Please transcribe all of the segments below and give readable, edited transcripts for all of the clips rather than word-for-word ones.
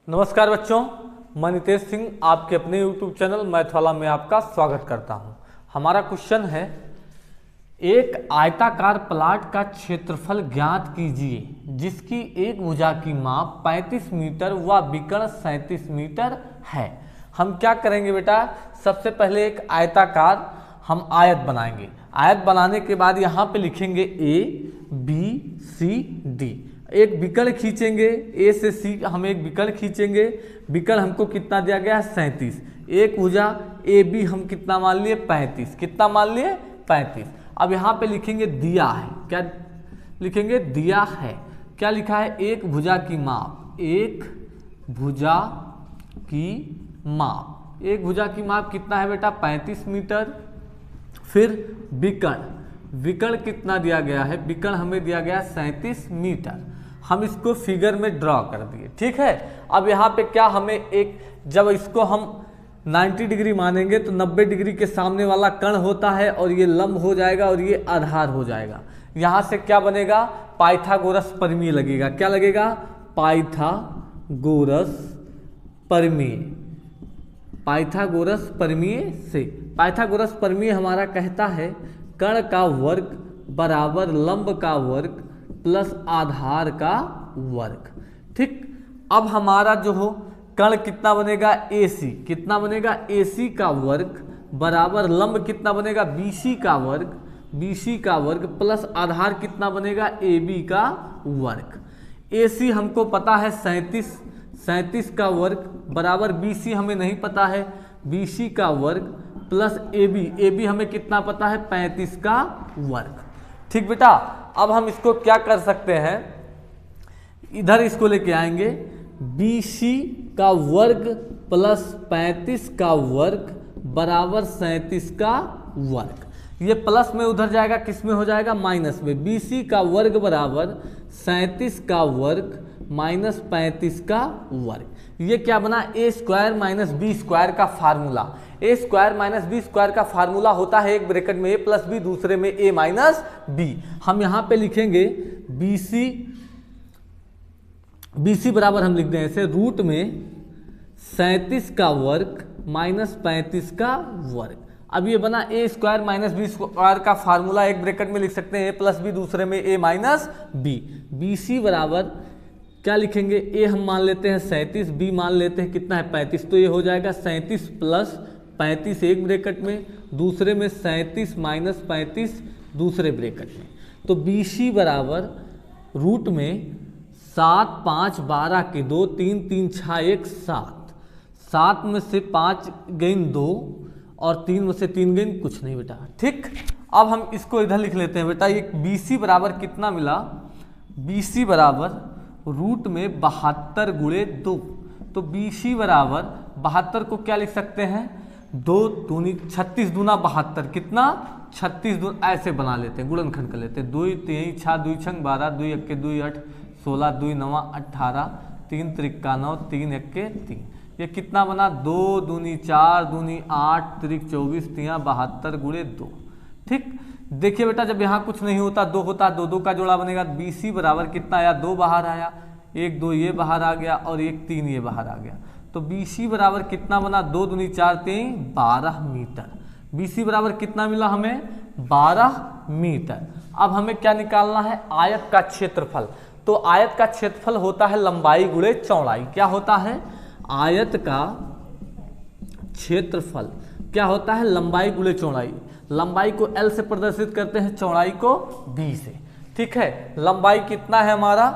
नमस्कार बच्चों, मैं नितेश सिंह आपके अपने YouTube चैनल मैथ वाला में आपका स्वागत करता हूं। हमारा क्वेश्चन है, एक आयताकार प्लाट का क्षेत्रफल ज्ञात कीजिए जिसकी एक भुजा की माप 35 मीटर व विकर्ण 37 मीटर है। हम क्या करेंगे बेटा, सबसे पहले एक आयताकार हम आयत बनाएंगे। आयत बनाने के बाद यहाँ पे लिखेंगे A, B, C, D। एक विकर्ण खींचेंगे, ए से सी हम एक विकर्ण खींचेंगे। विकर्ण हमको कितना दिया गया है, 37। एक भुजा ए बी हम कितना मान लिए, 35। कितना मान लिए, 35। अब यहाँ पे लिखेंगे दिया है, क्या लिखेंगे, दिया है। क्या लिखा है, एक भुजा की माप, एक भुजा की माप, एक भुजा की माप कितना है बेटा, 35 मीटर। फिर विकर्ण, विकर्ण कितना दिया गया है, विकर्ण हमें दिया गया 37 मीटर। हम इसको फिगर में ड्रॉ कर दिए, ठीक है। अब यहाँ पे क्या हमें एक, जब इसको हम 90 डिग्री मानेंगे तो 90 डिग्री के सामने वाला कर्ण होता है और ये लंब हो जाएगा और ये आधार हो जाएगा। यहाँ से क्या बनेगा, पाइथागोरस प्रमेय लगेगा। क्या लगेगा, पाइथागोरस प्रमेय। पाइथागोरस प्रमेय से, पाइथागोरस प्रमेय हमारा कहता है कर्ण का वर्ग बराबर लंब का वर्ग प्लस आधार का वर्ग। ठीक, अब हमारा जो हो कर्ण कितना बनेगा, AC। कितना बनेगा, AC का वर्ग बराबर लंब कितना बनेगा, BC का वर्ग, BC का वर्ग प्लस आधार कितना बनेगा, AB का वर्ग। AC हमको पता है 37, 37 का वर्ग बराबर BC हमें नहीं पता है, BC का वर्ग प्लस AB, AB हमें कितना पता है, 35 का वर्ग। ठीक बेटा, अब हम इसको क्या कर सकते हैं, इधर इसको लेके आएंगे, BC का वर्ग प्लस 35 का वर्ग बराबर 37 का वर्ग। ये प्लस में उधर जाएगा, किस में हो जाएगा, माइनस में। BC का वर्ग बराबर 37 का वर्ग माइनस 35 का वर्ग। ये क्या बना, ए स्क्वायर माइनस बी स्क्वायर का फार्मूला। ए स्क्वायर माइनस बी स्क्वायर का फार्मूला होता है एक ब्रैकेट में ए प्लस बी, दूसरे में ए माइनस बी। हम यहाँ पे लिखेंगे BC बराबर हम लिख दें ऐसे, रूट में 37 का वर्ग माइनस 35 का वर्ग। अब ये बना ए स्क्वायर माइनस बी स्क्वायर का फार्मूला एक ब्रैकेट में लिख सकते हैं, ए प्लस बी, दूसरे में ए माइनस बी। BC बराबर क्या लिखेंगे, ए हम मान लेते हैं 37, बी मान लेते हैं कितना है, 35। तो ये हो जाएगा 37 प्लस 35 एक ब्रैकेट में, दूसरे में 37 माइनस 35 दूसरे ब्रैकेट में। तो BC बराबर रूट में 7 5 12 के 2, 3 3 6 1 7, 7 में से 5 गेन 2 और 3 में से 3 गेन कुछ नहीं बेटा। ठीक, अब हम इसको इधर लिख लेते हैं बेटा। ये BC बराबर कितना मिला, BC बराबर रूट में 72 गुणे 2। तो BC बराबर 72 को क्या लिख सकते हैं, 2 दूनी 36 दूना 72, कितना 36 दूना, ऐसे बना लेते हैं, गुणनखंड कर लेते हैं। 2 3 6 2 6 12, 2 1 2 8 16, 2 9 18, 3 3 9, 3 1 3। ये कितना बना, 2 दूनी 4 दूनी 8 3 24 3 72 गुणे 2। ठीक, देखिए बेटा, जब यहाँ कुछ नहीं होता, 2 होता, 2 2 का जोड़ा बनेगा। BC बराबर कितना आया, 2 बाहर आया, 1 2 ये बाहर आ गया और 1 3 ये बाहर आ गया। तो BC बराबर कितना बना, 2 दूनी 4 3 12 मीटर। BC बराबर कितना मिला हमें, 12 मीटर। अब हमें क्या निकालना है, आयत का क्षेत्रफल। तो आयत का क्षेत्रफल होता है लंबाई गुणे चौड़ाई। क्या होता है, आयत का क्षेत्रफल क्या होता है, लंबाई गुणे चौड़ाई। लंबाई को L से प्रदर्शित करते हैं, चौड़ाई को B से। ठीक है, लंबाई कितना है हमारा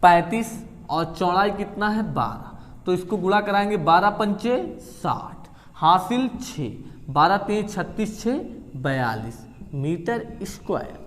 35 और चौड़ाई कितना है 12। तो इसको गुणा कराएंगे, 12 पंचे 60, हासिल 6, 12 3 36 6 42 मीटर स्क्वायर।